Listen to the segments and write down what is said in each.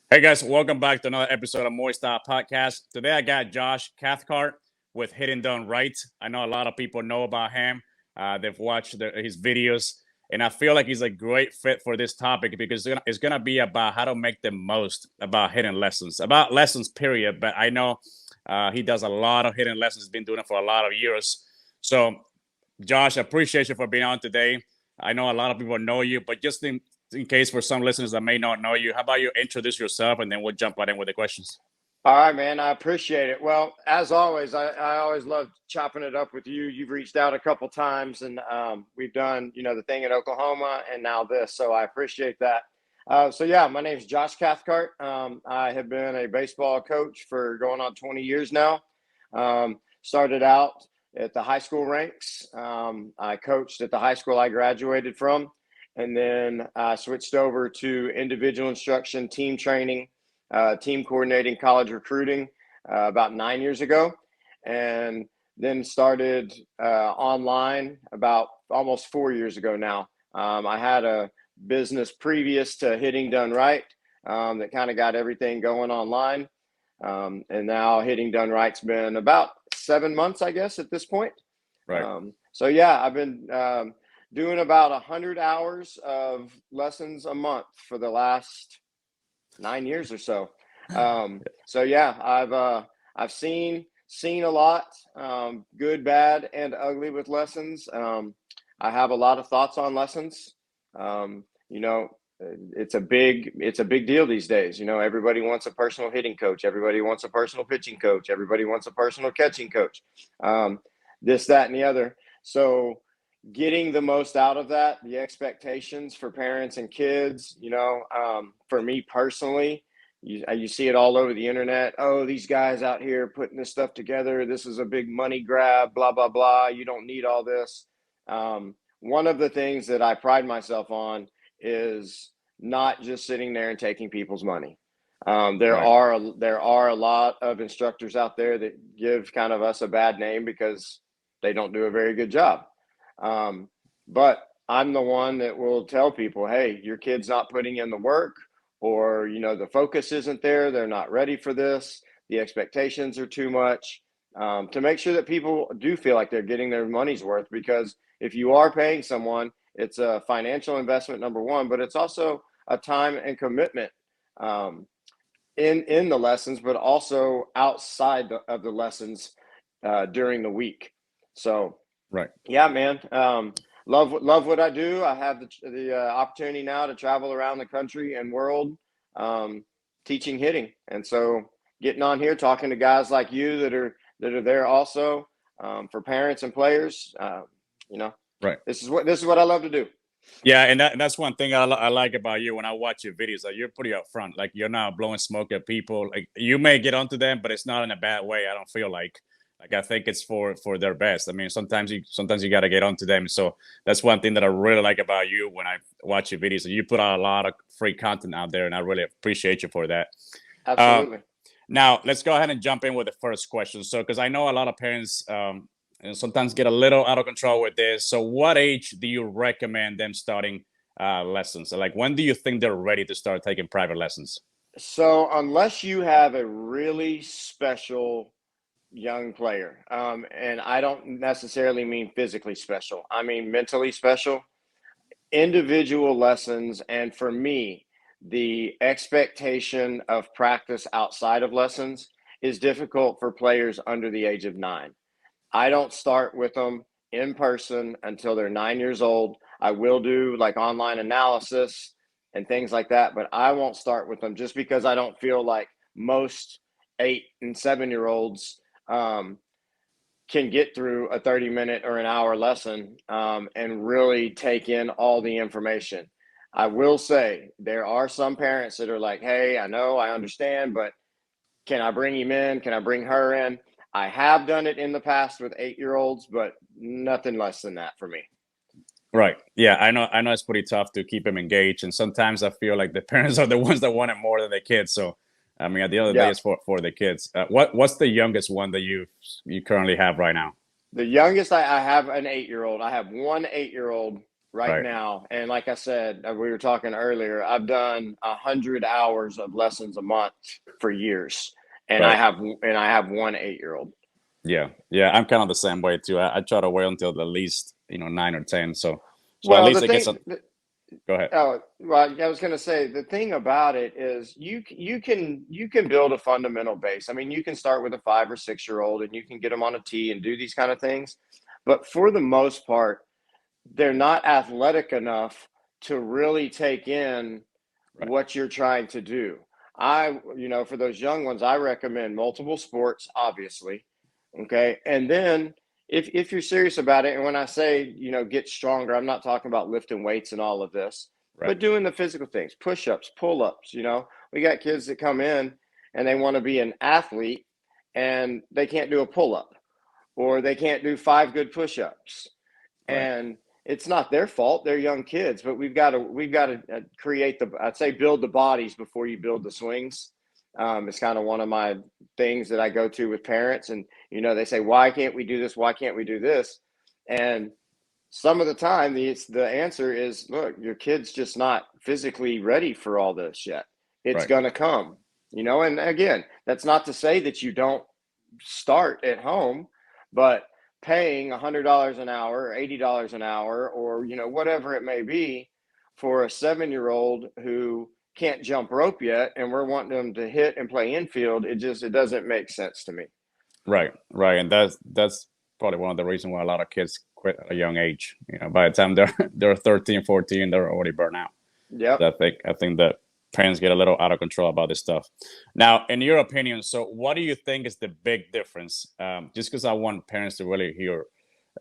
Hey guys, welcome back to another episode of Moy Style podcast. Today I got Josh Cathcart with Hitting Done Right. I know a lot of people know about him. They've watched his videos, and I feel like he's a great fit for this topic because it's gonna be about how to make the most about hidden lessons, about lessons, period. But I know he does a lot of hidden lessons. He's been doing it for a lot of years. So, Josh, I appreciate you for being on today. I know a lot of people know you, but just in case for some listeners that may not know you, how about you introduce yourself and then we'll jump right in with the questions. All right, man. I appreciate it. Well, as always, I always love chopping it up with you. You've reached out a couple times, and we've done, the thing in Oklahoma, and now this. So I appreciate that. So my name is Josh Cathcart. I have been a baseball coach for going on 20 years now. Started out at the high school ranks. I coached at the high school I graduated from, and then I switched over to individual instruction, team training, team coordinating, college recruiting about 9 years ago, and then started online about almost 4 years ago now. I had a business previous to Hitting Done Right that kind of got everything going online. And now Hitting Done Right's been about 7 months, I guess, at this point. Right. I've been doing about 100 hours of lessons a month for the last 9 years or so. I've seen a lot, good, bad, and ugly with lessons. I have a lot of thoughts on lessons. You know, it's a big deal these days. Everybody wants a personal hitting coach. Everybody wants a personal pitching coach. Everybody wants a personal catching coach. This, that, and the other. So getting the most out of that, the expectations for parents and kids, for me personally, you see it all over the internet. Oh, these guys out here putting this stuff together. This is a big money grab, blah, blah, blah. You don't need all this. One of the things that I pride myself on is not just sitting there and taking people's money. There Right. are a lot of instructors out there that give kind of us a bad name because they don't do a very good job. But I'm the one that will tell people, hey, your kid's not putting in the work, or the focus isn't there, they're not ready for this, the expectations are too much, to make sure that people do feel like they're getting their money's worth. Because if you are paying someone, it's a financial investment, number one, but it's also a time and commitment, in the lessons, but also outside of the lessons, during the week. So Right. yeah, man. Love what I do. I have the opportunity now to travel around the country and world, teaching hitting, and so getting on here talking to guys like you that are there also, for parents and players. You know, Right. this is what I love to do. Yeah, and that's one thing I like about you when I watch your videos. Like you're pretty upfront. Like you're not blowing smoke at people. Like you may get onto them, but it's not in a bad way. I don't feel like I think it's for their best. I mean, sometimes you got to get onto them. So that's one thing that I really like about you when I watch your videos. You put out a lot of free content out there, and I really appreciate you for that. Um, Absolutely. Now, let's go ahead and jump in with the first question. So, because I know a lot of parents and sometimes get a little out of control with this. So, what age do you recommend them starting lessons? So, like, when do you think they're ready to start taking private lessons? So unless you have a really special young player, and I don't necessarily mean physically special, I mean mentally special, individual lessons, and for me, the expectation of practice outside of lessons is difficult for players under the age of 9. I don't start with them in person until they're 9 years old. I will do like online analysis and things like that, but I won't start with them just because I don't feel like most 8 and 7 year olds, can get through a 30-minute or an hour lesson, and really take in all the information. I will say there are some parents that are like, hey, I know, I understand, but can I bring him in? Can I bring her in? I have done it in the past with 8 year olds, but nothing less than that for me. Right. Yeah, I know. I know it's pretty tough to keep them engaged, and sometimes I feel like the parents are the ones that want it more than the kids. So, I mean, at the end of the day, Yeah. it's for the kids. What's the youngest one that you currently have right now? The youngest I have an 8 year old. I have one 8 year old, right Right. now. And like I said, we were talking earlier, I've done 100 hours of lessons a month for years, and Right. I have one 8-year-old. Yeah. Yeah. I'm kind of the same way too. I try to wait until at least 9 or 10. So at Well, least I guess. Go ahead. oh, well, I was going to say the thing about it is you can build a fundamental base. I mean, you can start with a 5 or 6-year-old, and you can get them on a tee and do these kind of things. But for the most part, they're not athletic enough to really take in Right. what you're trying to do. For those young ones, I recommend multiple sports, obviously. Okay. And then if you're serious about it, and when I say, get stronger, I'm not talking about lifting weights and all of this, Right. but doing the physical things, push ups, pull ups. We got kids that come in and they want to be an athlete and they can't do a pull up, or they can't do 5 good push ups, Right. and it's not their fault. They're young kids, but we've got to create I'd say build the bodies before you build the swings. It's kind of one of my things that I go to with parents, and they say, why can't we do this? Why can't we do this? And some of the time the answer is, look, your kid's just not physically ready for all this yet. It's Right. going to come. And again, that's not to say that you don't start at home, but paying $100 an hour or $80 an hour, or whatever it may be, for a 7-year-old who can't jump rope yet, and we're wanting them to hit and play infield, it doesn't make sense to me. Right. Right. And that's probably one of the reasons why a lot of kids quit at a young age. By the time they're 13, 14, they're already burnt out. Yep. So I think that parents get a little out of control about this stuff. Now, in your opinion, so what do you think is the big difference? Just because I want parents to really hear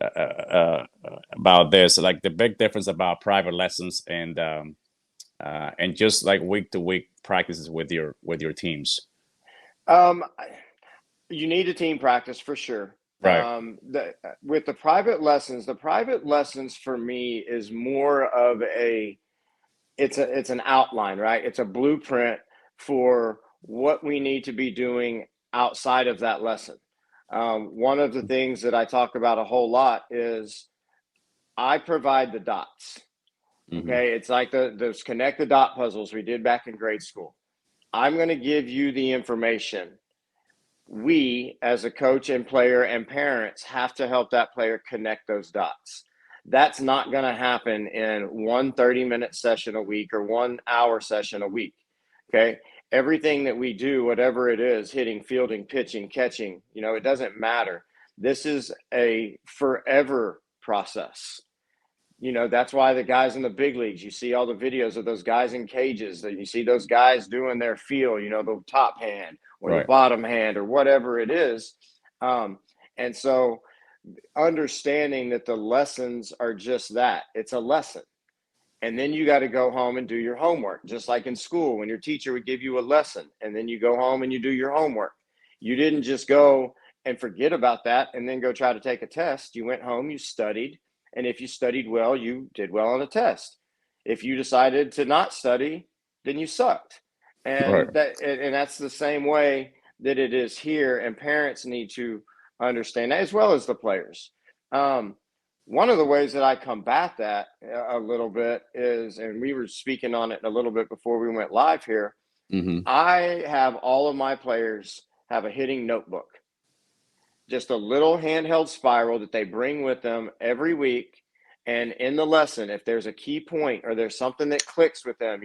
about this, like the big difference about private lessons and just like week to week practices with your teams. um you need a team practice for sure. Right. With the private lessons for me is more of it's an outline, right? It's a blueprint for what we need to be doing outside of that lesson. One of the things that I talk about a whole lot is I provide the dots. Hmm. Okay, it's like those connect the dot puzzles we did back in grade school. I'm going to give you the information. We, as a coach and player and parents, have to help that player connect those dots. That's not going to happen in one 30-minute session a week or 1 hour session a week. Okay. Everything that we do, whatever it is, hitting, fielding, pitching, catching, it doesn't matter. This is a forever process. That's why the guys in the big leagues, you see all the videos of those guys in cages, that you see those guys doing their feel, the top hand or the Right. bottom hand or whatever it is. And so understanding that the lessons are just that, it's a lesson. And then you got to go home and do your homework, just like in school when your teacher would give you a lesson and then you go home and you do your homework. You didn't just go and forget about that and then go try to take a test. You went home, you studied, and if you studied well, you did well on a test. If you decided to not study, then you sucked. Right. And that's the same way that it is here, and parents need to understand that, as well as the players. One of the ways that I combat that a little bit is, and we were speaking on it a little bit before we went live here, Hmm. I have all of my players have a hitting notebook, just a little handheld spiral that they bring with them every week. And in the lesson, if there's a key point or there's something that clicks with them,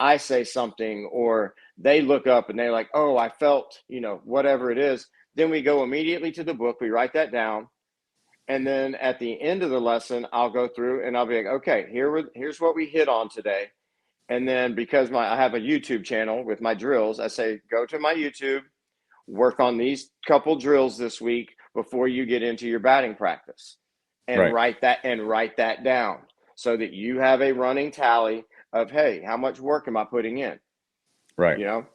I say something or they look up and they're like, oh, I felt, whatever it is. Then we go immediately to the book. We write that down. And then at the end of the lesson, I'll go through and I'll be like, okay, here's what we hit on today. And then because I have a YouTube channel with my drills, I say, go to my YouTube, work on these couple drills this week before you get into your batting practice, and Right. write that down so that you have a running tally of, hey, how much work am I putting in? Right. You know?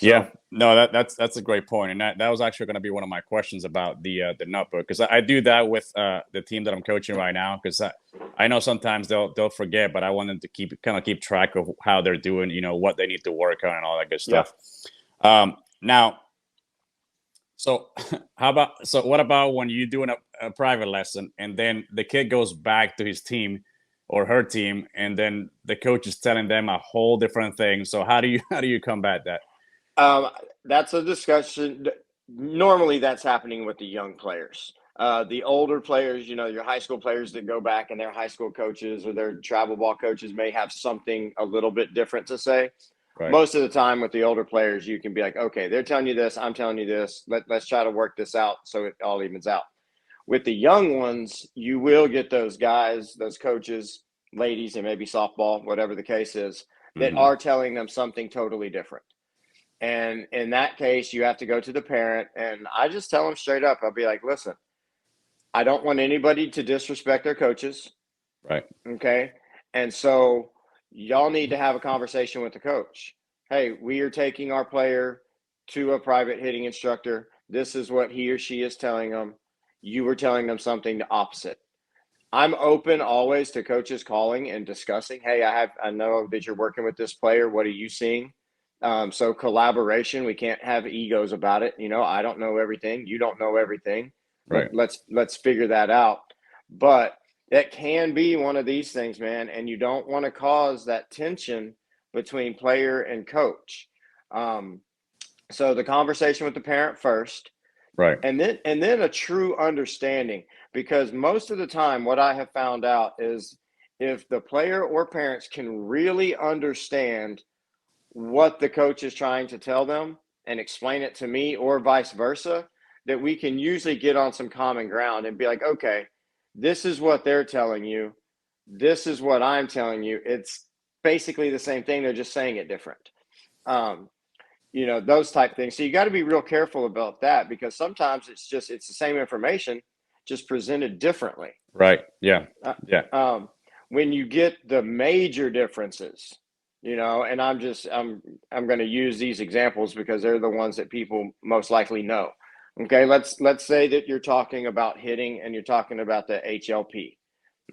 Yeah, So no, that's a great point, and that was actually going to be one of my questions about the notebook, because I do that with the team that I'm coaching right now, because I know sometimes they'll forget, but I want them to keep track of how they're doing, what they need to work on and all that good yeah. stuff. Now, so what about when you doing a private lesson, and then the kid goes back to his team or her team, and then the coach is telling them a whole different thing. So how do you combat that? Um, that's a discussion. Normally, that's happening with the young players. The older players, your high school players that go back and their high school coaches or their travel ball coaches may have something a little bit different to say. Right. Most of the time with the older players, you can be like, okay, they're telling you this, I'm telling you this. Let's try to work this out so it all evens out. With the young ones, you will get those guys, those coaches, ladies, and maybe softball, whatever the case is, that Mm-hmm. are telling them something totally different. And in that case, you have to go to the parent. And I just tell them straight up, I'll be like, listen, I don't want anybody to disrespect their coaches. Right. Okay. And so y'all need to have a conversation with the coach. Hey, we are taking our player to a private hitting instructor. This is what he or she is telling them. You were telling them something the opposite. I'm open always to coaches calling and discussing. Hey, I know that you're working with this player. What are you seeing? So collaboration. We can't have egos about it. I don't know everything. You don't know everything. Right. Let's figure that out. But it can be one of these things, man, and you don't want to cause that tension between player and coach. So the conversation with the parent first, Right. and then a true understanding, because most of the time what I have found out is if the player or parents can really understand what the coach is trying to tell them and explain it to me or vice versa, that we can usually get on some common ground and be like, okay, this is what they're telling you, this is what I'm telling you. It's basically the same thing, they're just saying it different. um, those type things. So you got to be real careful about that, because sometimes it's the same information, just presented differently. Right. Yeah. Uh, Yeah. when you get the major differences, and I'm going to use these examples because they're the ones that people most likely know. Okay, let's say that you're talking about hitting and you're talking about the HLP.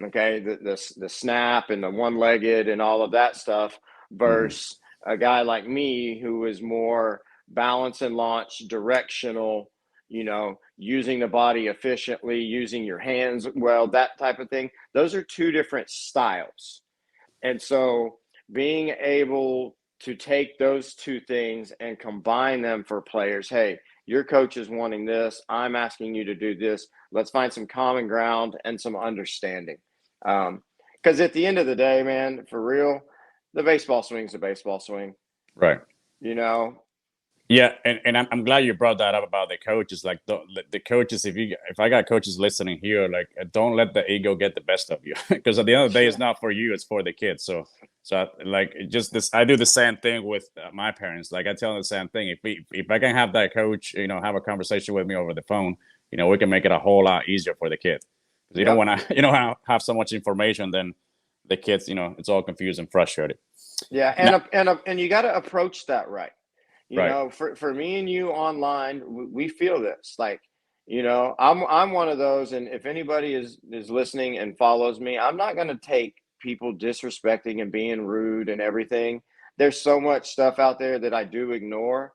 Okay, the snap and the one-legged and all of that stuff Mm-hmm. versus a guy like me who is more balance and launch, directional, using the body efficiently, using your hands well, that type of thing. Those are two different styles. And so being able to take those two things and combine them for players, hey, your coach is wanting this, I'm asking you to do this. Let's find some common ground and some understanding. Because at the end of the day, man, for real, the baseball swing's a baseball swing. Right. You know, Yeah, and I'm glad you brought that up about the coaches. Like the coaches, if I got coaches listening here, like don't let the ego get the best of you, because at the end of the day, it's not for you, it's for the kids. Like just this, I do the same thing with my parents. Like I tell them the same thing. If I can have that coach, have a conversation with me over the phone, we can make it a whole lot easier for the kid. Because you don't yep. want to, have so much information, then the kids, it's all confused and frustrated. Yeah, Now, and you got to approach that right. right, For me and you online, we feel this. Like, I'm one of those, and if anybody is listening and follows me, I'm not going to take people disrespecting and being rude and everything. There's so much stuff out there that I do ignore,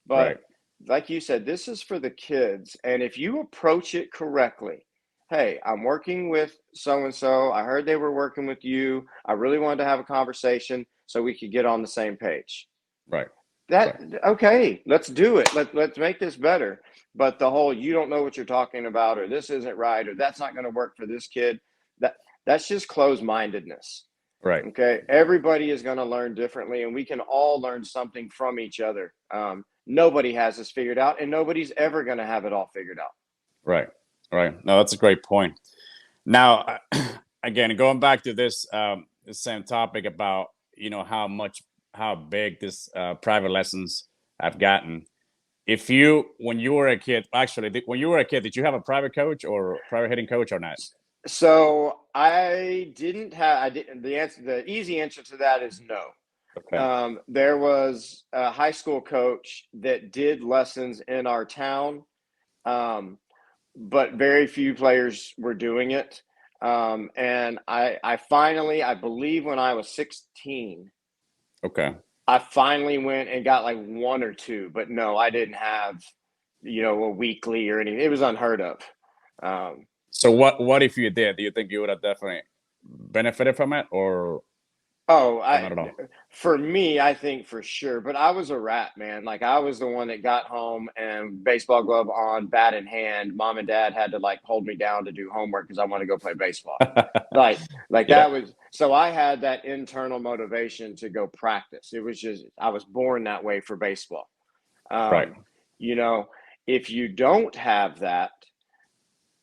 right, but like you said, this is for the kids, and if you approach it correctly, hey, I'm working with so and so. I heard they were working with you. I really wanted to have a conversation so we could get on the same page. right, That right, okay, let's do it. Let's make this better. But the whole you don't know what you're talking about, or this isn't right, or that's not going to work for this kid, that that's just closed-mindedness. right. Okay, everybody is going to learn differently, and we can all learn something from each other. Nobody has this figured out, and nobody's ever going to have it all figured out. Right. Right. No, that's a great point. Now, again, going back to this same topic about how big this private lessons have gotten. If you when you were a kid, actually, when you were a kid, did you have a private coach or private hitting coach or not? So I didn't have. I didn't. The easy answer to that is no. Okay. There was a high school coach that did lessons in our town, um, but very few players were doing it. And I finally, I believe when I was 16, Okay. I finally went and got like one or two, but no, I didn't have, a weekly or anything. It was unheard of. Um, So what if you did? Do you think you would have definitely benefited from it, Oh, or not at all? for me, I think for sure. But I was a rat, man. Like I was the one that got home and baseball glove on, bat in hand. Mom and dad had to like hold me down to do homework because I want to go play baseball. Like, like Yeah. that was so I had that internal motivation to go practice. It was just I was born that way for baseball. Right. Um, you know, if you don't have that,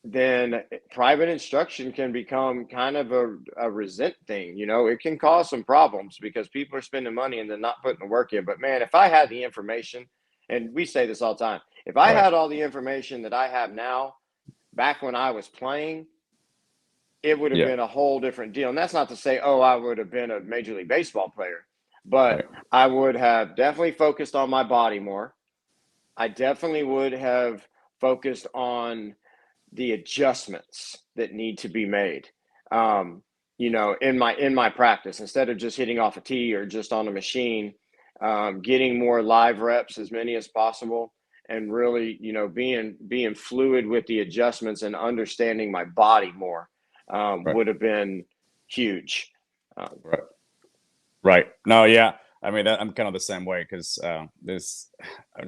then private instruction can become kind of a resent thing. It can cause some problems because people are spending money and they're not putting the work in. But man, if I had the information, and we say this all the time, if I Right. had all the information that I have now back when I was playing, it would have Yeah. been a whole different deal. And that's not to say, oh, I would have been a Major League Baseball player, but Right. I would have definitely focused on my body more. I definitely would have focused on the adjustments that need to be made. In my practice, instead of just hitting off a tee or just on a machine, getting more live reps, as many as possible, and really, being fluid with the adjustments and understanding my body more Right. would have been huge. Um, Right. Right. No, yeah. I mean, I'm kind of the same way because this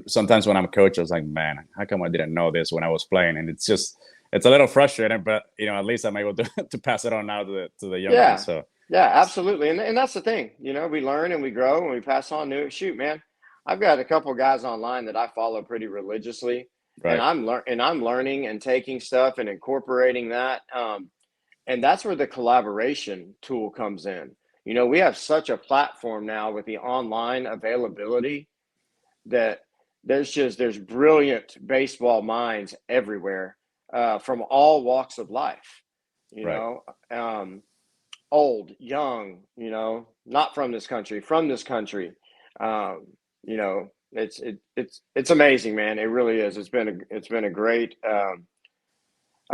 sometimes when I'm a coach, I was like, man, how come I didn't know this when I was playing? And it's a little frustrating, but at least I'm able to to pass it on now to the young ones. yeah, So yeah, absolutely, and that's the thing. We learn and we grow and we pass on new. Shoot, man, I've got a couple guys online that I follow pretty religiously, and right, I'm learning and taking stuff and incorporating that. And that's where the collaboration tool comes in. We have such a platform now with the online availability that there's brilliant baseball minds everywhere, from all walks of life. You right, know, um, Old, young, not from this country, from this country. It's amazing, man. It really is. It's been a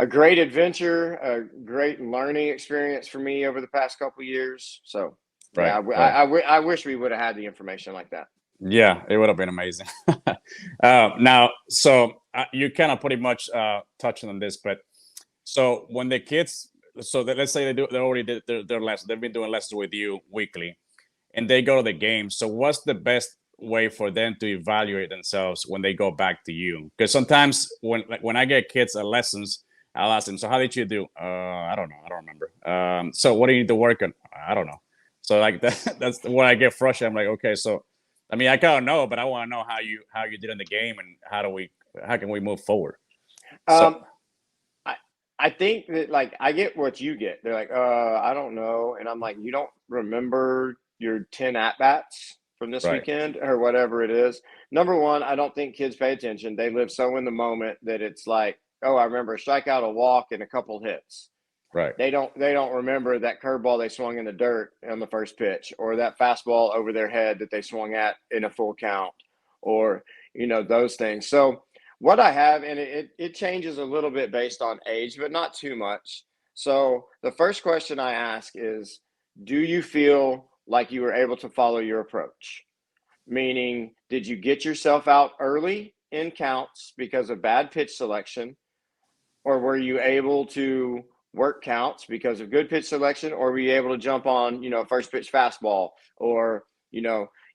great adventure, a great learning experience for me over the past couple of years. So, yeah, right, right. I wish we would have had the information like that. Yeah, it would have been amazing. Now, so you kind of pretty much touched on this, but so when the kids, let's say they already did their lessons, they've been doing lessons with you weekly, and they go to the game. So what's the best way for them to evaluate themselves when they go back to you? Because sometimes when I get kids at lessons, I'll ask them, so how did you do? I don't know. I don't remember. So what do you need to work on? I don't know. So like that's where I get frustrated. I'm like, okay, so I mean I kind of know, but I want to know how you did in the game and how can we move forward? So Um, I I think that like I get what you get. They're like, I don't know, and I'm like, you don't remember your 10 at bats from this right, weekend or whatever it is. Number one, I don't think kids pay attention. They live so in the moment that it's like, oh, I remember a strikeout, a walk, and a couple hits. right, They don't remember that curveball they swung in the dirt on the first pitch, or that fastball over their head that they swung at in a full count, or those things. So what I have, and it changes a little bit based on age, but not too much. So the first question I ask is, do you feel like you were able to follow your approach? Meaning, did you get yourself out early in counts because of bad pitch selection? Or were you able to work counts because of good pitch selection? Or were you able to jump on, first pitch fastball? Or,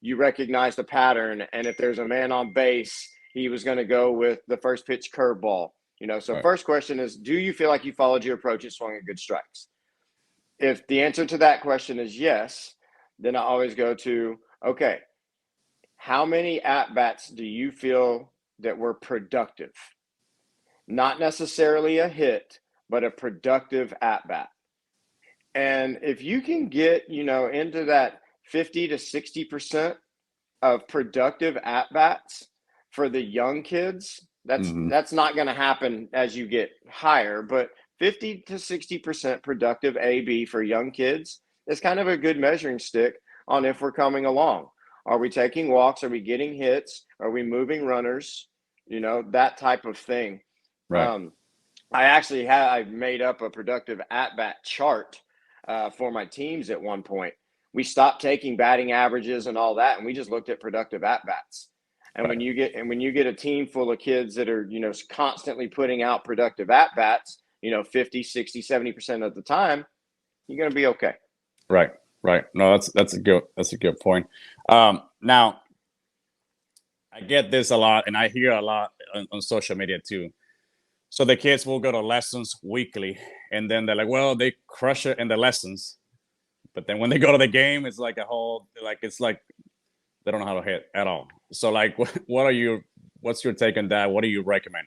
you recognize the pattern. And if there's a man on base, he was going to go with the first pitch curveball. So right, first question is, do you feel like you followed your approach at swinging good strikes? If the answer to that question is yes, then I always go to, okay, how many at bats do you feel that were productive? Not necessarily a hit, but a productive at bat. And if you can get, into that 50 to 60% of productive at bats for the young kids, that's hmm, that's not going to happen as you get higher, but 50 to 60% productive AB for young kids is kind of a good measuring stick on if we're coming along. Are we taking walks? Are we getting hits? Are we moving runners? That type of thing. right, Um, I made up a productive at bat chart for my teams at one point. We stopped taking batting averages and all that, and we just looked at productive at bats. And right, when you get a team full of kids that are constantly putting out productive at bats, 50, 60, 70% of the time, you're going to be okay. Right. No, that's a good point. Now I get this a lot, and I hear a lot on social media too. So the kids will go to lessons weekly, and then they're like, well, they crush it in the lessons, but then when they go to the game, it's like it's like they don't know how to hit at all. So like, what's your take on that? What do you recommend?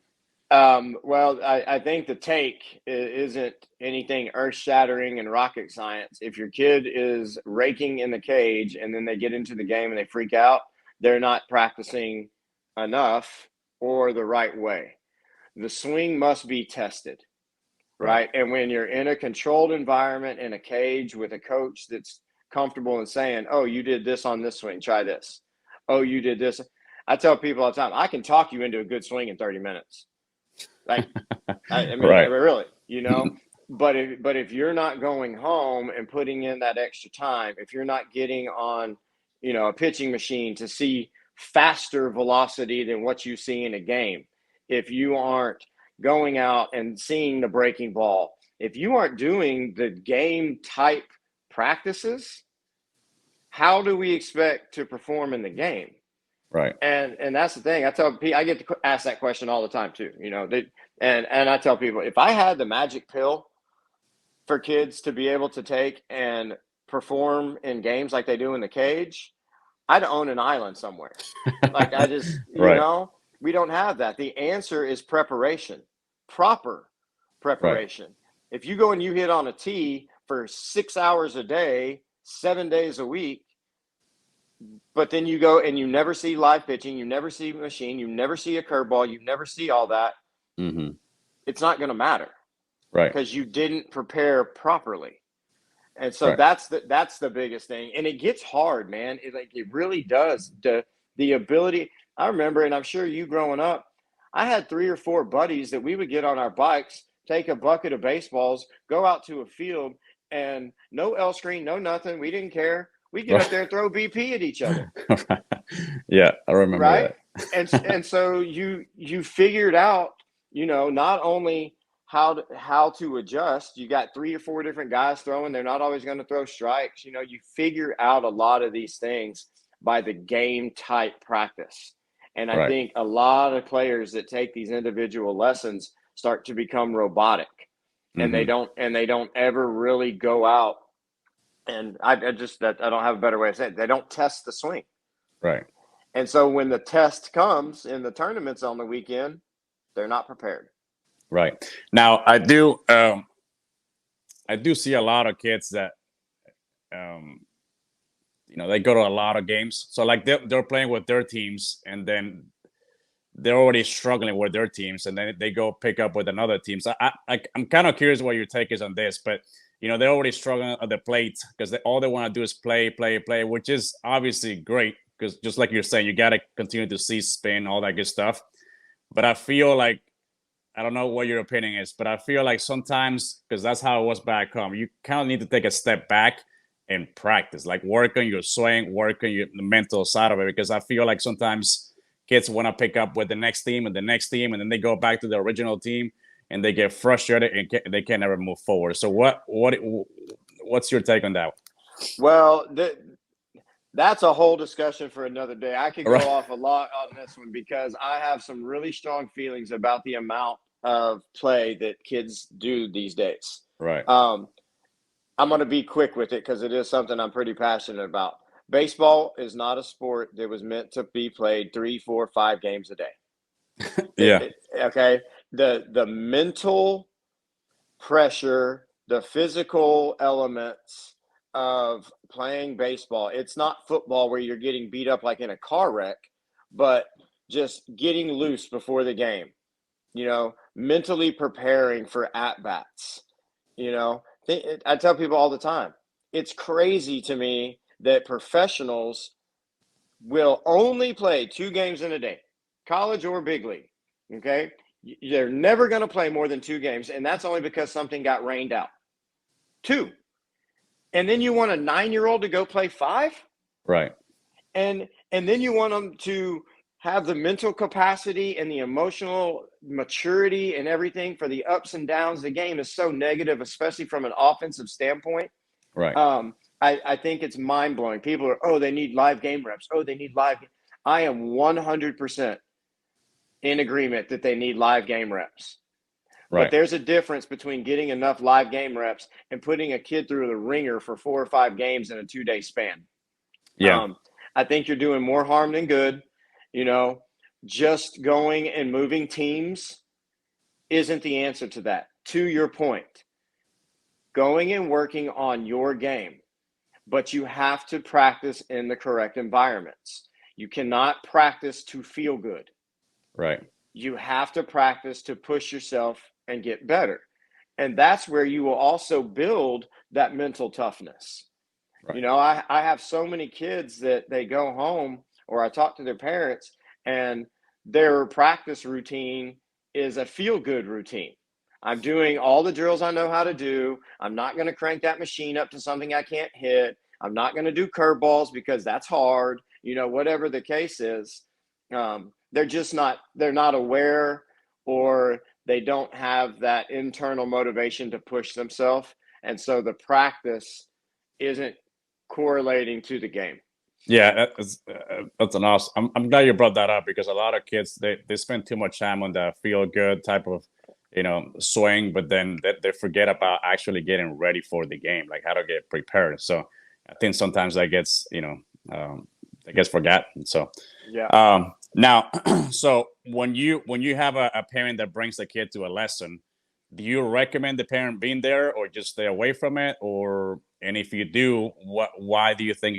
Well, I think the take isn't anything earth shattering and rocket science. If your kid is raking in the cage and then they get into the game and they freak out, they're not practicing enough or the right way. The swing must be tested, right? And when you're in a controlled environment in a cage with a coach that's comfortable in saying, oh, you did this on this swing, try this. Oh, you did this. I tell people all the time, I can talk you into a good swing in 30 minutes. Like, I mean, really, but if you're not going home and putting in that extra time, if you're not getting on, a pitching machine to see faster velocity than what you see in a game, if you aren't going out and seeing the breaking ball, if you aren't doing the game type practices, how do we expect to perform in the game? Right. And that's the thing. I get to ask that question all the time too. And I tell people, if I had the magic pill for kids to be able to take and perform in games like they do in the cage, I'd own an island somewhere. Like I just, we don't have that. The answer is preparation, proper preparation. Right. If you go and you hit on a tee for 6 hours a day, 7 days a week, but then you go and you never see live pitching, you never see machine, you never see a curveball, you never see all that. Mm-hmm. It's not going to matter, right? Because you didn't prepare properly, and so that's the biggest thing. And it gets hard, man. It really does. The ability. I remember, and I'm sure you growing up, I had 3 or 4 buddies that we would get on our bikes, take a bucket of baseballs, go out to a field, and no L screen, no nothing. We didn't care. We get up there and throw BP at each other. Yeah, I remember that. And so you figured out, not only how to adjust. You got 3 or 4 different guys throwing. They're not always going to throw strikes. You figure out a lot of these things by the game type practice. And I think a lot of players that take these individual lessons start to become robotic, and they don't ever really go out. And I don't have a better way of saying it. They don't test the swing. Right. And so when the test comes in the tournaments on the weekend, they're not prepared. Right. Now I do see a lot of kids that, they go to a lot of games. So like they're playing with their teams, and then they're already struggling with their teams, and then they go pick up with another team. So I'm kind of curious what your take is on this, but they're already struggling at the plate because all they want to do is play, which is obviously great because just like you're saying, you got to continue to see spin, all that good stuff. But I feel like, I don't know what your opinion is, but I feel like sometimes, because that's how it was back home, you kind of need to take a step back and practice, like work on your swing, work on the mental side of it, because I feel like sometimes kids want to pick up with the next team and the next team, and then they go back to the original team and they get frustrated and they can never move forward. So what's your take on that? Well, that's a whole discussion for another day. I could go off a lot on this one because I have some really strong feelings about the amount of play that kids do these days. Right. I'm going to be quick with it because it is something I'm pretty passionate about. Baseball is not a sport that was meant to be played 3, 4, 5 games a day. Yeah. Okay. The mental pressure, the physical elements of playing baseball. It's not football where you're getting beat up like in a car wreck, but just getting loose before the game, mentally preparing for at-bats. I tell people all the time, it's crazy to me that professionals will only play 2 games in a day, college or big league. Okay. They're never going to play more than 2 games. And that's only because something got rained out. 2. And then you want a 9-year-old to go play 5? Right. And then you want them to have the mental capacity and the emotional maturity and everything for the ups and downs. The game is so negative, especially from an offensive standpoint. Right. I think it's mind blowing. People are, oh, they need live game reps. Oh, they need live. I am 100% in agreement that they need live game reps. Right. But there's a difference between getting enough live game reps and putting a kid through the ringer for 4 or 5 games in a 2-day span. Yeah. I think you're doing more harm than good. You know, just going and moving teams isn't the answer to that. To your point, going and working on your game, but you have to practice in the correct environments. You cannot practice to feel good. Right. You have to practice to push yourself and get better. And that's where you will also build that mental toughness. Right. You know, I have so many kids that they go home or I talk to their parents and their practice routine is a feel good routine. I'm doing all the drills I know how to do. I'm not going to crank that machine up to something I can't hit. I'm not going to do curveballs because that's hard. You know, whatever the case is, they're not aware, or they don't have that internal motivation to push themselves. And so the practice isn't correlating to the game. Yeah, that's an awesome. I'm glad you brought that up because a lot of kids they spend too much time on the feel good type of swing, but then they forget about actually getting ready for the game, like how to get prepared. So I think sometimes that gets forgotten. So Yeah. now, so when you have a parent that brings the kid to a lesson, do you recommend the parent being there or just stay away from it? Or and if you do, why do you think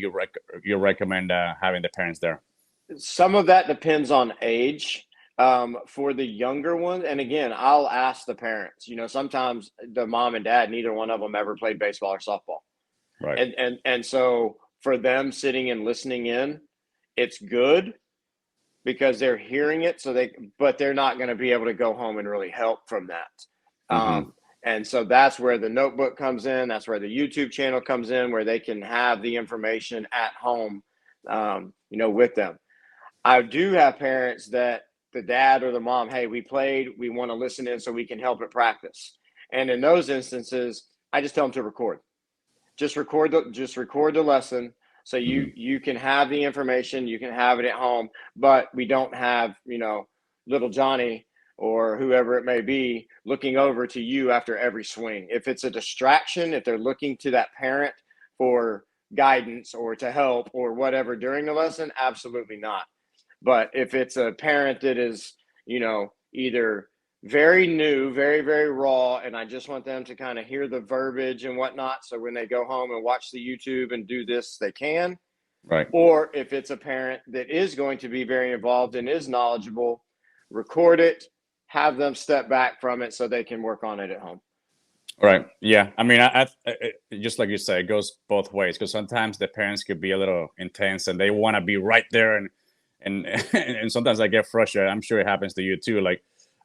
you recommend having the parents there? Some of that depends on age. For the younger ones, and again, I'll ask the parents. You know, sometimes the mom and dad, neither one of them ever played baseball or softball, Right. and so for them sitting and listening in, it's good because they're hearing it. But they're not going to be able to go home and really help from that. Mm-hmm. And so that's where the notebook comes in. That's where the YouTube channel comes in, where they can have the information at home, with them. I do have parents that the dad or the mom, hey, we played, we want to listen in so we can help at practice. And in those instances, I just tell them to record. Just record the lesson so Mm-hmm. you can have the information, you can have it at home, but we don't have, little Johnny or whoever it may be looking over to you after every swing. If it's a distraction, if they're looking to that parent for guidance or to help or whatever during the lesson, absolutely not. But if it's a parent that is, either very new, very, very raw, and I just want them to kind of hear the verbiage and whatnot. So when they go home and watch the YouTube and do this, they can. Right. Or if it's a parent that is going to be very involved and is knowledgeable, record it, have them step back from it so they can work on it at home. Right. Yeah. I mean, just like you say, it goes both ways because sometimes the parents could be a little intense and they want to be right there, and and sometimes I get frustrated. I'm sure it happens to you too. Like,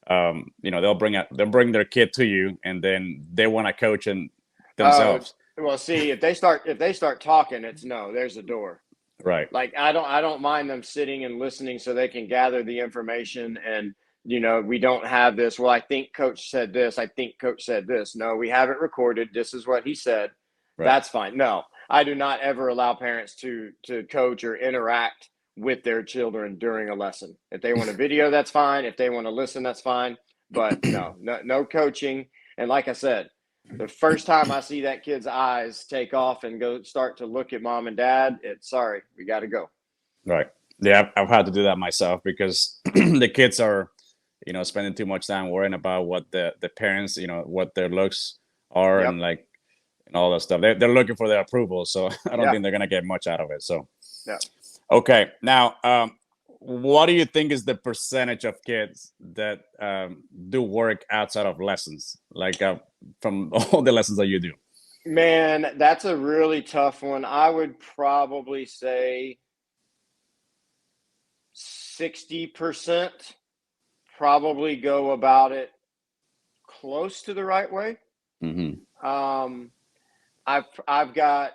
they'll bring their kid to you, and then they want to coach and themselves. Well, see, if they start talking, it's no, there's a door. Right. Like I don't mind them sitting and listening so they can gather the information. And we don't have this, well, I think coach said this, I think coach said this. No, we have it recorded, this is what he said. Right. That's fine. No, I do not ever allow parents to coach or interact with their children during a lesson. If they want a video, that's fine. If they want to listen, that's fine. But no coaching. And like I said, the first time I see that kid's eyes take off and go start to look at mom and dad, it's sorry, we got to go. Right. Yeah, I've had to do that myself because the kids are, spending too much time worrying about what the parents, what their looks are, Yep. and all that stuff. They're looking for their approval, so I don't Yeah. think they're gonna get much out of it. So, Yeah. okay, now, what do you think is the percentage of kids that do work outside of lessons, like from all the lessons that you do? Man, that's a really tough one. I would probably say 60% probably go about it close to the right way. Mm-hmm. Um, I've got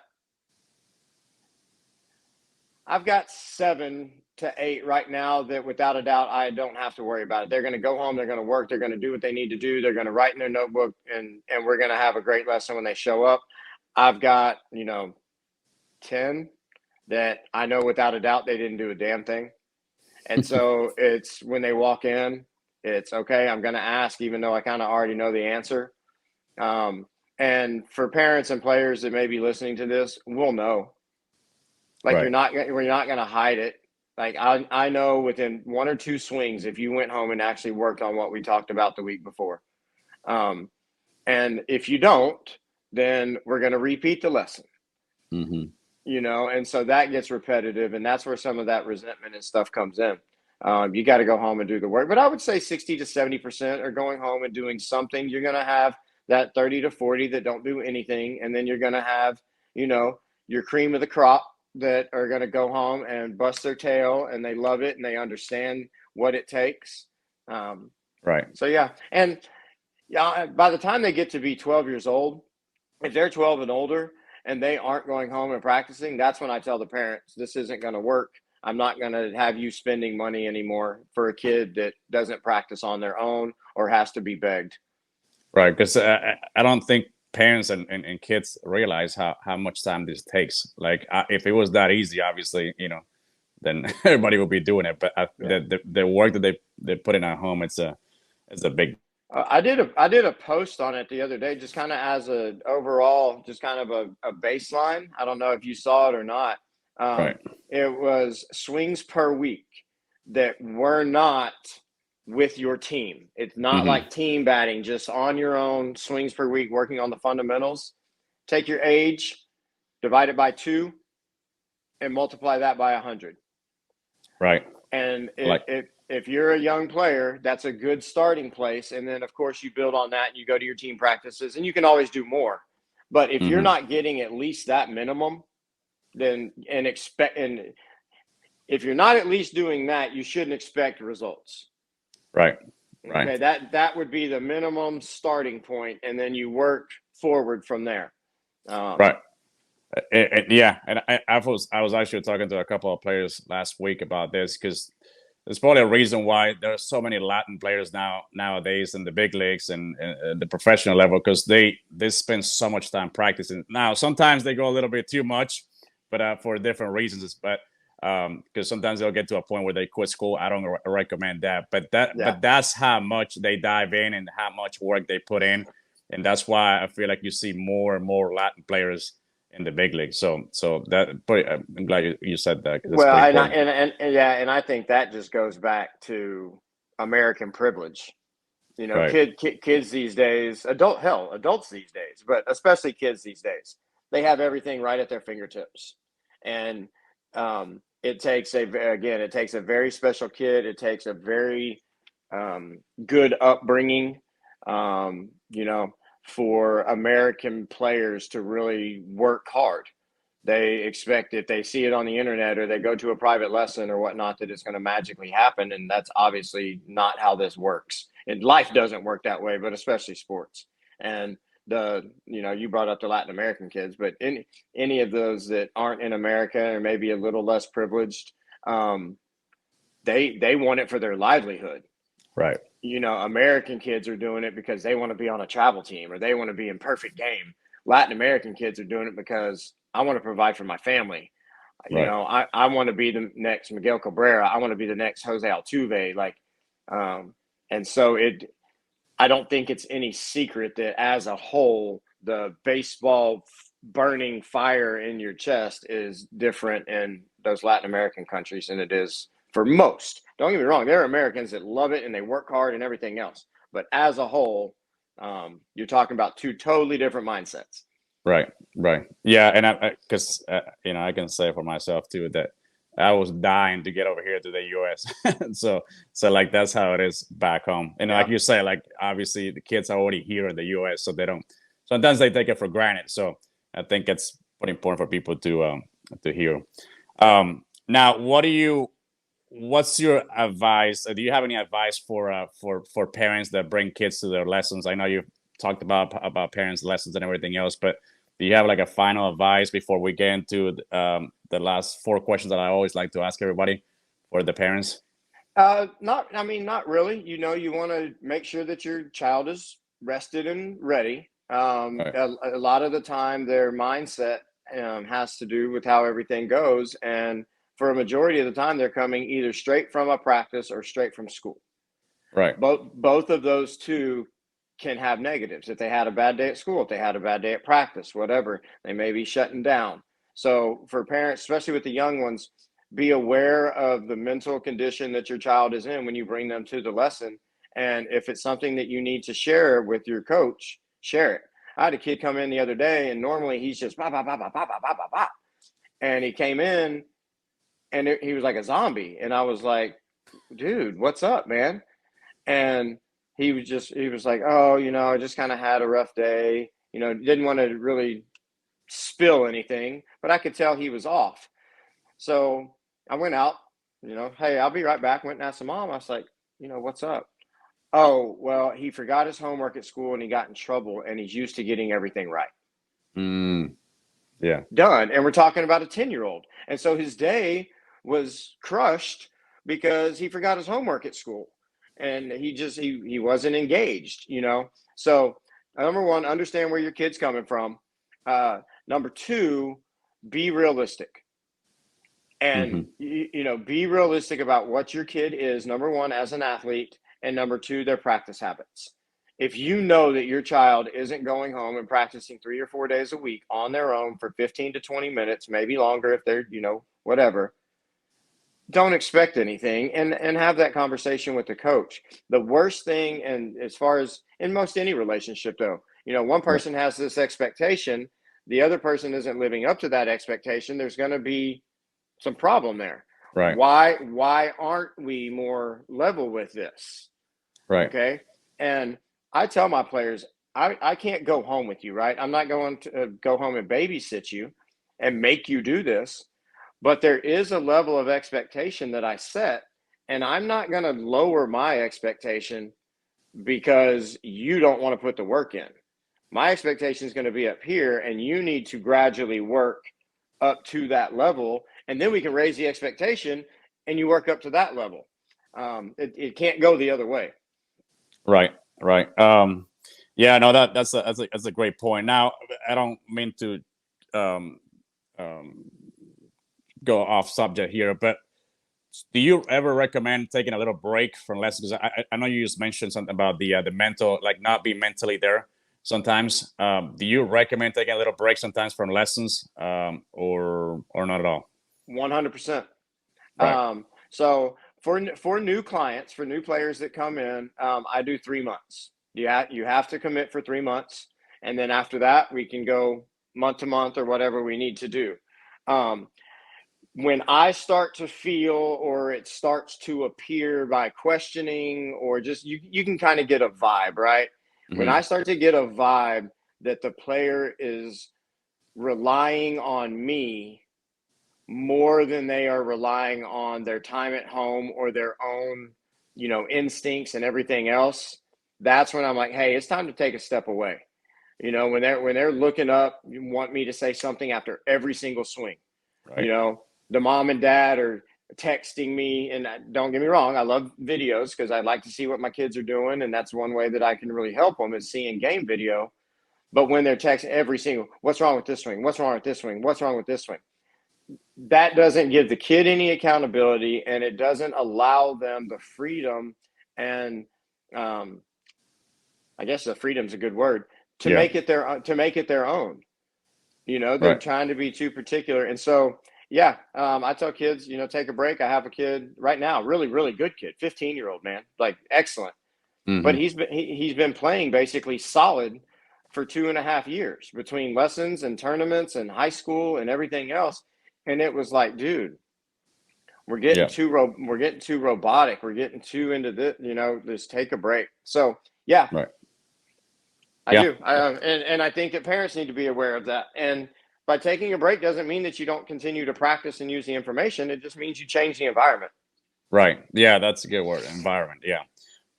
I've got 7 to 8 right now that without a doubt I don't have to worry about it. They're going to go home, they're going to work, they're going to do what they need to do, they're going to write in their notebook, and we're going to have a great lesson when they show up. I've got, 10 that I know without a doubt they didn't do a damn thing. And so it's when they walk in, it's okay, I'm going to ask even though I kind of already know the answer. And for parents and players that may be listening to this, we'll know. Like Right. we're not going to hide it. Like I know within 1 or 2 swings if you went home and actually worked on what we talked about the week before. And if you don't, then we're going to repeat the lesson. Mm-hmm. And so that gets repetitive, and that's where some of that resentment and stuff comes in. You got to go home and do the work. But I would say 60 to 70% are going home and doing something. You're going to have that 30 to 40 that don't do anything. And then you're going to have, your cream of the crop that are going to go home and bust their tail, and they love it and they understand what it takes. Right. So, yeah. And yeah, by the time they get to be 12 years old, if they're 12 and older and they aren't going home and practicing, that's when I tell the parents, this isn't going to work. I'm not going to have you spending money anymore for a kid that doesn't practice on their own or has to be begged. Right. Because I don't think parents and kids realize how much time this takes. Like if it was that easy, obviously, then everybody would be doing it. But the work that they put in at home, it's a big. I did a post on it the other day, just kind of as a overall, just kind of a baseline. I don't know if you saw it or not. Right. It was swings per week that were not with your team. It's not Mm-hmm. like team batting, just on your own, swings per week, working on the fundamentals. Take your age, divide it by 2, and multiply that by 100. Right. And Like. if you're a young player, that's a good starting place. And then, of course, you build on that and you go to your team practices, and you can always do more. But if you're Mm-hmm. not getting at least that minimum, then and if you're not at least doing that, you shouldn't expect results. Right. Right. Okay, that would be the minimum starting point, and then you work forward from there. Right. Yeah, and I was actually talking to a couple of players last week about this because there's probably a reason why there's so many Latin players nowadays in the big leagues and the professional level, because they spend so much time practicing. Now sometimes they go a little bit too much, but for different reasons. But because sometimes they'll get to a point where they quit school. I don't recommend that. But that's how much they dive in and how much work they put in, and that's why I feel like you see more and more Latin players in the big league. So that I'm glad you said that. That's Well, pretty and, I, important. and yeah, and I think that just goes back to American privilege. Right. Kids these days, adults these days, but especially kids these days, they have everything right at their fingertips. And it takes a very special kid. It takes a very good upbringing, for American players to really work hard. They expect if they see it on the internet or they go to a private lesson or whatnot that it's going to magically happen, and that's obviously not how this works. And life doesn't work that way, but especially sports. And you brought up the Latin American kids, but any of those that aren't in America or maybe a little less privileged, they want it for their livelihood. Right. American kids are doing it because they want to be on a travel team or they want to be in perfect game. Latin American kids are doing it because I want to provide for my family. Right. I want to be the next Miguel Cabrera. I want to be the next Jose Altuve. And so I don't think it's any secret that as a whole, the baseball burning fire in your chest is different in those Latin American countries than it is for most. Don't get me wrong. There are Americans that love it and they work hard and everything else. But as a whole, you're talking about 2 totally different mindsets. Right. Right. Yeah, and because I can say for myself too that I was dying to get over here to the U.S. so like that's how it is back home. And like Yeah. you say, like obviously the kids are already here in the U.S., so they don't. Sometimes they take it for granted. So I think it's pretty important for people to hear. Now, what's your advice? Do you have any advice for parents that bring kids to their lessons? I know you've talked about parents' lessons and everything else, but do you have like a final advice before we get into the last 4 questions that I always like to ask everybody for the parents. Not really. You want to make sure that your child is rested and ready. Right. A lot of the time, their mindset has to do with how everything goes. And for a majority of the time, they're coming either straight from a practice or straight from school. Right. Both of those two can have negatives. If they had a bad day at school, if they had a bad day at practice, whatever, they may be shutting down. So for parents, especially with the young ones, be aware of the mental condition that your child is in when you bring them to the lesson. And if it's something that you need to share with your coach, share it. I had a kid come in the other day, and normally he's just bah, bah, bah, bah, bah, bah, bah, bah, bah. And he came in, and he was like a zombie. And I was like, dude, what's up, man? And he was like, oh, I just kind of had a rough day, didn't want to really spill anything, but I could tell he was off. So I went out, hey, I'll be right back. Went and asked the mom. I was like, what's up? Oh, well, he forgot his homework at school and he got in trouble, and he's used to getting everything right. Yeah. Done. And we're talking about a 10-year-old. And so his day was crushed because he forgot his homework at school, and he wasn't engaged, So number one, understand where your kid's coming from. Number two, be realistic. And, be realistic about what your kid is, number one, as an athlete, and number two, their practice habits. If you know that your child isn't going home and practicing 3 or 4 days a week on their own for 15 to 20 minutes, maybe longer if they're, whatever, don't expect anything, and have that conversation with the coach. The worst thing, and as far as in most any relationship, though, one person has this expectation, the other person isn't living up to that expectation, there's going to be some problem there. Right. Why aren't we more level with this? Right. Okay. And I tell my players, I can't go home with you, right? I'm not going to go home and babysit you and make you do this, but there is a level of expectation that I set, and I'm not going to lower my expectation because you don't want to put the work in. My expectation is going to be up here, and you need to gradually work up to that level, and then we can raise the expectation and you work up to that level. It can't go the other way. Right. Yeah, no, that's a great point. Now, I don't mean to um, um, go off subject here, but do you ever recommend taking a little break from lessons? I know you just mentioned something about the mental, like not being mentally there sometimes. Do you recommend taking a little break sometimes from lessons, or not at all? 100%. Right. So for new clients, for new players that come in, I do 3 months. You have to commit for 3 months, and then after that, we can go month to month or whatever we need to do. When I start to feel, or it starts to appear by questioning, or just you can kind of get a vibe, right? When I start to get a vibe that the player is relying on me more than they are relying on their time at home or their own, instincts and everything else, that's when I'm like, hey, it's time to take a step away. When they're looking up, you want me to say something after every single swing. Right. The mom and dad are texting me, and don't get me wrong, I love videos because I like to see what my kids are doing, and that's one way that I can really help them is seeing game video. But when they're texting every single, what's wrong with this swing? What's wrong with this swing? What's wrong with this swing? That doesn't give the kid any accountability, and it doesn't allow them the freedom, and I guess the freedom's a good word, to make it their own. They're trying to be too particular. And so, yeah, I tell kids, take a break. I have a kid right now, really, really good kid, 15-year-old man, like excellent. But he's been playing basically solid for 2.5 years between lessons and tournaments and high school and everything else. And it was like, dude, we're getting too robotic. We're getting too into this, just take a break. So yeah, Right. I do. And I think that parents need to be aware of that. And by taking a break doesn't mean that you don't continue to practice and use the information. It just means you change the environment. Right. Yeah, that's a good word. Environment. Yeah.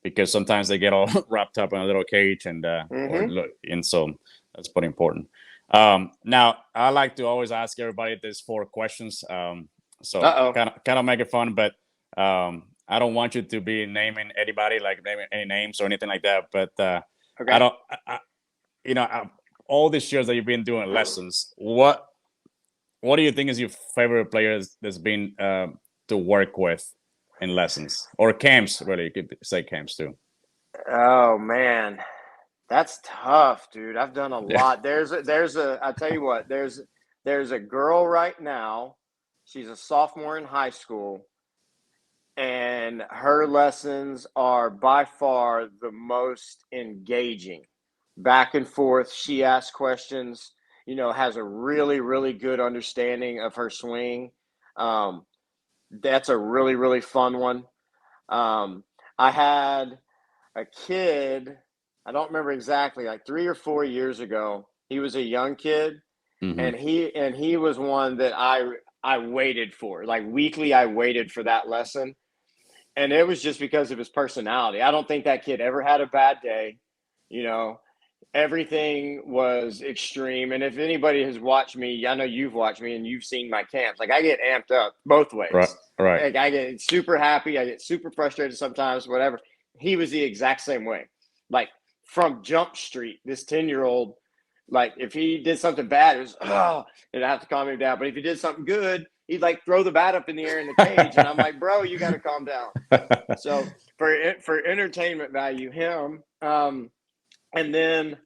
Because sometimes they get all wrapped up in a little cage and so that's pretty important. Now I like to always ask everybody these 4 questions. So Uh-oh. kind of make it fun, but I don't want you to be naming anybody, like naming any names or anything like that. But I Okay. don't, you know, all these years that you've been doing lessons, what do you think is your favorite player that's been to work with in lessons or camps? Really, you could say camps too. Oh man, that's tough, dude. I've done a Yeah. lot. I tell you what, there's a girl right now. She's a sophomore in high school, and her lessons are by far the most engaging. Back and forth, she asks questions, has a really, really good understanding of her swing. Um, that's a really, really fun one. Um, I had a kid, I don't remember exactly, like 3 or 4 years ago. He was a young kid, Hmm. and he was one that I waited for. Like weekly, I waited for that lesson, and it was just because of his personality. I don't think that kid ever had a bad day. You know, everything was extreme. And if anybody has watched me, I know you've watched me and you've seen my camps. Like I get amped up both Right. ways. Right. Like I get super happy. I get super frustrated sometimes, whatever. He was the exact same way. Like from Jump Street, this 10-year-old, like if he did something bad, it was, and I have to calm him down. But if he did something good, he'd like throw the bat up in the air in the cage. And I'm like, bro, you got to calm down. So for entertainment value, him, and then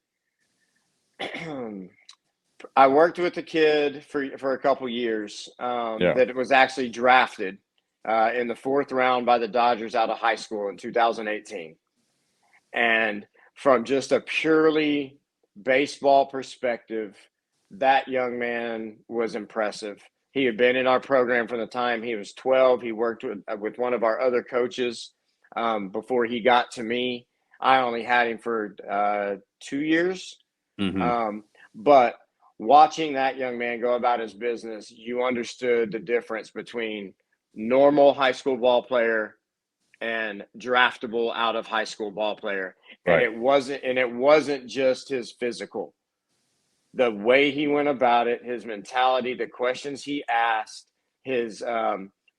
I worked with a kid for a couple years Yeah. that was actually drafted in the 4th round by the Dodgers out of high school in 2018. And from just a purely baseball perspective, that young man was impressive. He had been in our program from the time he was 12. He worked with one of our other coaches before he got to me. I only had him for 2 years. Hmm. But watching that young man go about his business, you understood the difference between normal high school ball player and draftable out of high school ball player. And Right. it wasn't just his physical. The way he went about it, his mentality, the questions he asked, his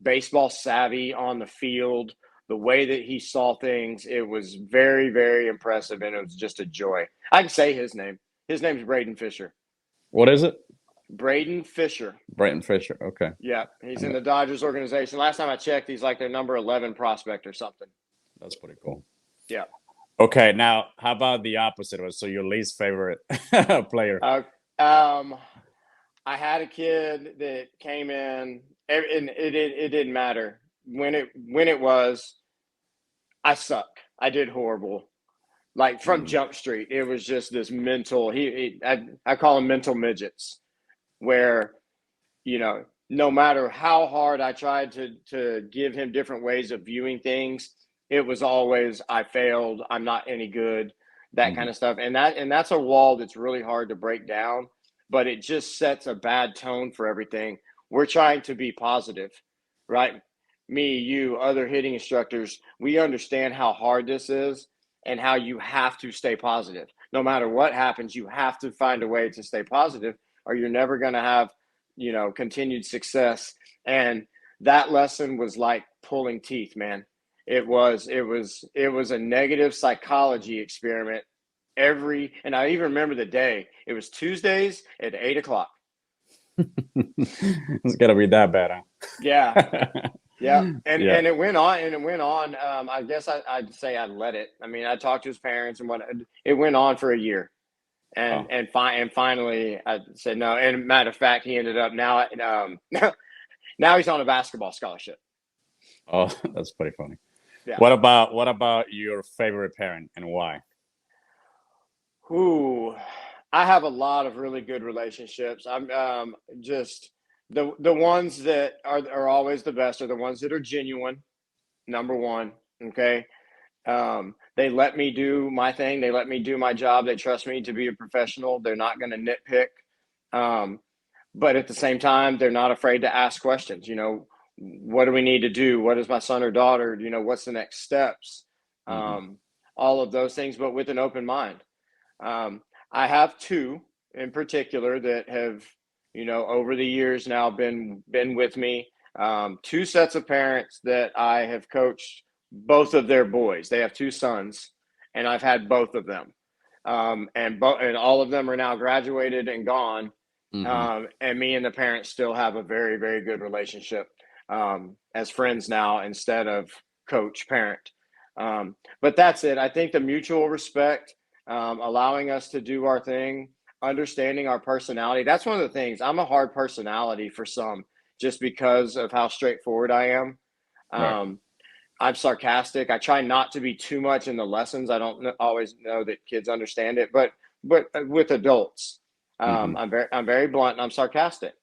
baseball savvy on the field, the way that he saw things, it was very, very impressive, and it was just a joy. I can say his name. His name's Braden Fisher. What is it? Braden Fisher. Brighton Fisher. Okay. Yeah, he's And in the Dodgers organization. Last time I checked, he's like their number 11 prospect or something. that's pretty cool. Yeah. Okay, now how about the opposite? So your least favorite player? Uh, um, I had a kid that came in, and it didn't matter when it was. I suck. I did horrible. Like from Mm. Jump Street, it was just this mental. I call them mental midgets, where no matter how hard I tried to give him different ways of viewing things, it was always I failed. I'm not any good. That kind Mhm. of stuff, and that's a wall that's really hard to break down. But it just sets a bad tone for everything. We're trying to be positive, right? Me, you, other hitting instructors, we understand how hard this is and how you have to stay positive. No matter what happens, you have to find a way to stay positive, or you're never going to have continued success. And that lesson was like pulling teeth, man. It was a negative psychology experiment. And I even remember the day. It was Tuesdays at 8 o'clock. It's gotta be that bad, Yeah. huh? Yeah. And Yeah. and it went on and it went on. I guess I'd say I let it. I mean, I talked to his parents and what it went on for a year. and Oh, and and finally I said no. And matter of fact, he ended up now now he's on a basketball scholarship. oh, that's pretty funny. Yeah. What about your favorite parent and why? Ooh, I have a lot of really good relationships. I'm just the ones that are always the best are the ones that are genuine. Number one, okay. They let me do my thing. They let me do my job. They trust me to be a professional. They're not going to nitpick. Um, but at the same time, they're not afraid to ask questions. What do we need to do? What is my son or daughter? What's the next steps? Hmm. Um, all of those things, but with an open mind. I have two. in particular that have, over the years now been with me. Two sets of parents that I have coached both of their boys. They have two sons, and I've had both of them. And all of them are now graduated and gone. And me and the parents still have a very, very good relationship as friends now instead of coach parent. But that's it. I think the mutual respect, allowing us to do our thing, understanding our personality. That's one of the things. I'm a hard personality for some just because of how straightforward I am. Right. I'm sarcastic. I try not to be too much in the lessons. I don't always know that kids understand it, but with adults, I'm very blunt and I'm sarcastic.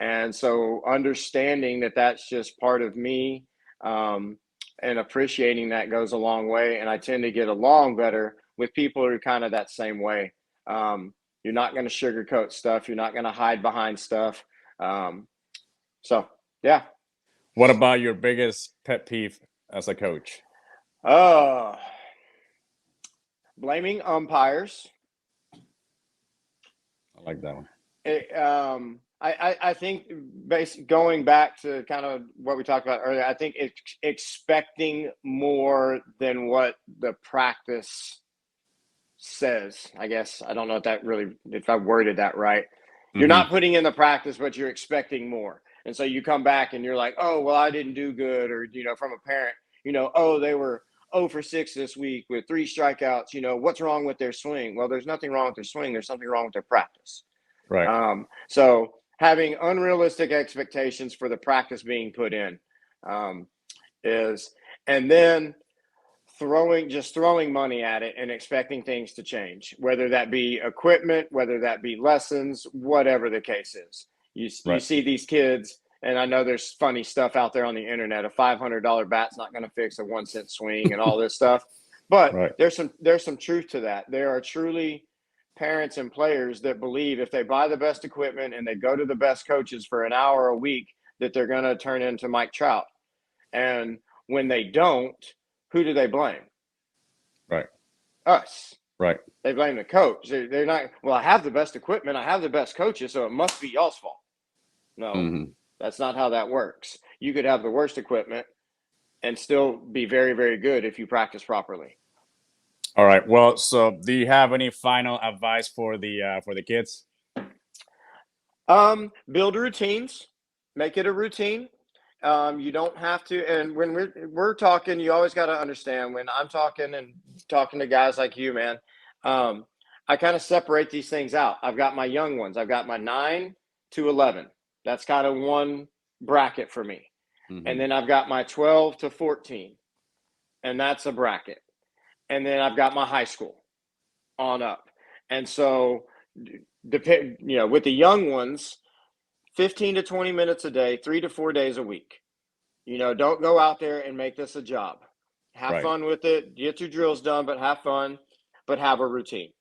And so understanding that that's just part of me, and appreciating that goes a long way. And I tend to get along better with people who are kind of that same way. You're not going to sugarcoat stuff. You're not going to hide behind stuff. So yeah. What about your biggest pet peeve as a coach? Uh, Blaming umpires. I like that one. I think going back to kind of what we talked about earlier, I think expecting more than what the practice says. I guess I don't know if I worded that right. You're not putting in the practice, but you're expecting more. And so you come back and you're like, oh, well, I didn't do good. Or, from a parent, oh, they were 0 for 6 this week with 3 strikeouts. What's wrong with their swing? Well, there's nothing wrong with their swing. There's something wrong with their practice. Right. So having unrealistic expectations for the practice being put in and then throwing money at it and expecting things to change, whether that be equipment, whether that be lessons, whatever the case is. You see these kids, and I know there's funny stuff out there on the internet. A $500 bat's not going to fix a 1 cent swing and all this stuff. But there's some truth to that. There are truly parents and players that believe if they buy the best equipment and they go to the best coaches for an hour a week, that they're going to turn into Mike Trout. And when they don't, who do they blame? Right. Us. Right. They blame the coach. They're not, well, I have the best equipment. I have the best coaches, so it must be y'all's fault. No, that's not how that works. You could have the worst equipment and still be very, very good if you practice properly. All right. Well, so do you have any final advice for the kids? Build routines. Make it a routine. You don't have to. And when we're talking, you always got to understand when I'm talking to guys like you, man. I kind of separate these things out. I've got my young ones. I've got my 9 to 11. That's kind of one bracket for me. And then I've got my 12 to 14, and that's a bracket. And then I've got my high school on up. And so, with the young ones, 15 to 20 minutes a day, 3 to 4 days a week. Don't go out there and make this a job. Have fun with it. Get your drills done, but have fun, but have a routine.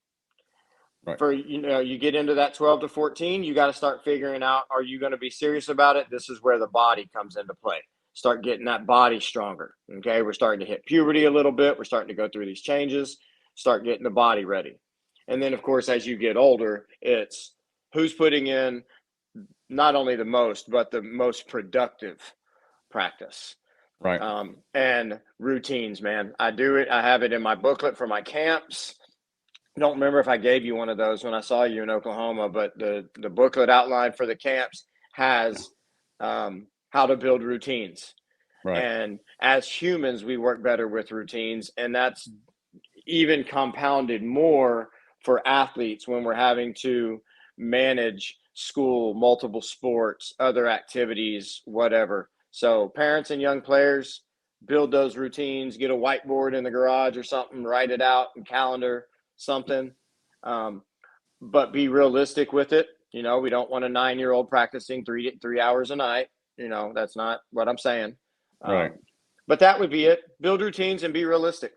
Right. For, you get into that 12 to 14, you got to start figuring out, are you going to be serious about it? This is where the body comes into play. Start getting that body stronger. Okay. We're starting to hit puberty a little bit. We're starting to go through these changes, start getting the body ready. And then, of course, as you get older, it's who's putting in not only the most, but the most productive practice. Right. And routines, man. I do it. I have it in my booklet for my camps. I don't remember if I gave you one of those when I saw you in Oklahoma, but the booklet outline for the camps has how to build routines. Right. And as humans, we work better with routines. And that's even compounded more for athletes when we're having to manage school, multiple sports, other activities, whatever. So parents and young players, build those routines, get a whiteboard in the garage or something, write it out and calendar something, but be realistic with it. We don't want a 9-year-old practicing 3 hours a night. That's not what I'm saying. Right. But that would be it. Build routines and be realistic.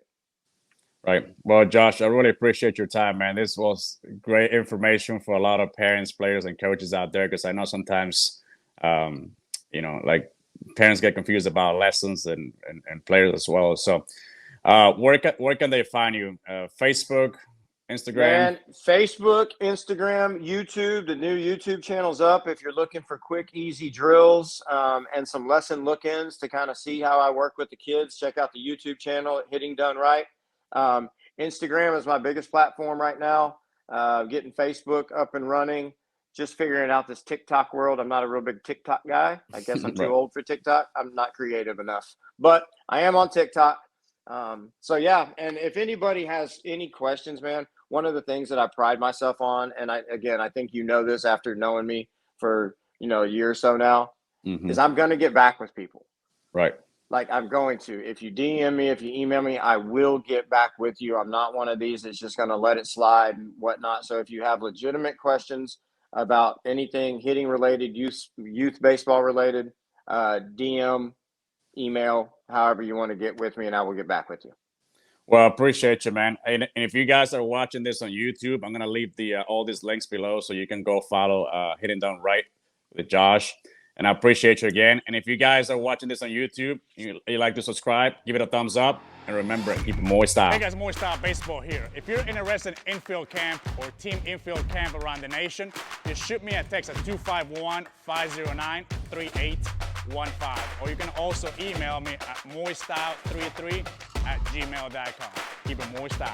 Right. Well, Josh, I really appreciate your time, man. This was great information for a lot of parents, players, and coaches out there, because I know sometimes, like parents get confused about lessons and players as well. So where can they find you? Facebook, Instagram? Man, Facebook, Instagram, YouTube. The new YouTube channel's up. If you're looking for quick, easy drills and some lesson look-ins to kind of see how I work with the kids, check out the YouTube channel at Hitting Done Right. Instagram is my biggest platform right now. Getting Facebook up and running. Just figuring out this TikTok world. I'm not a real big TikTok guy. I guess I'm too Right. old for TikTok. I'm not creative enough, but I am on TikTok. So yeah, and if anybody has any questions, man, one of the things that I pride myself on, and I think you know this after knowing me for a year or so now, is I'm going to get back with people. Right. Like I'm going to. If you DM me, if you email me, I will get back with you. I'm not one of these that's just going to let it slide and whatnot. So if you have legitimate questions about anything hitting related, youth baseball related, DM, email, however you want to get with me, and I will get back with you. Well, I appreciate you, man. And if you guys are watching this on YouTube, I'm gonna leave the all these links below so you can go follow Hitting Done Right with Josh. And I appreciate you again. And if you guys are watching this on YouTube, you like to subscribe, give it a thumbs up, and remember, keep it Moy Style. Hey guys, Moy Style Baseball here. If you're interested in infield camp or team infield camp around the nation, just shoot me a text at 251-509-3815. Or you can also email me at moystyle33@gmail.com. Keep it Moy Style.